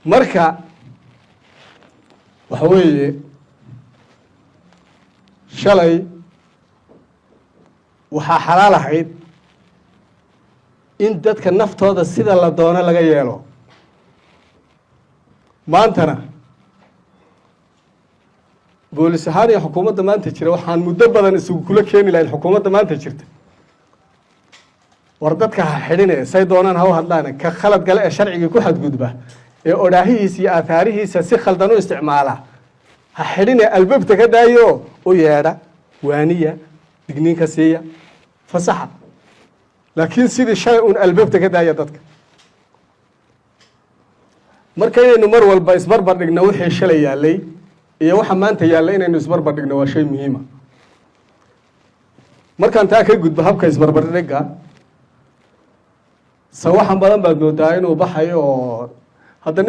marka waxa weeye shalay waxaa xalaal ahayd in dadka naftooda sida la doono laga yeelo maantana boolis ahaan iyo xukuumadda maanta jira waxaan muddo badan isugu kula keeni lahayn xukuumadda maanta jirta war dadka ha xidhine say doonaan ha u hadlaan ka khalad gale ee sharciga ku xadgudba ee odhaahihiisa iyo aahaarihiisa si khaldan u isticmaala ha xidhine albaabta ka daayo u yeedha waaniya digniinka siiya fasaxa laakiin sidii shalay uun albaabta ka daaya dadka marka inaynu mar walba isbarbar dhigno wixii shalay yaalay iyo waxa maanta yaallay inaynu isbarbar dhigno waa shay muhiima markaan taa ka gudbo habka isbarbar dhigga sawaxan badan baad moodaa inuu baxayo oo hadda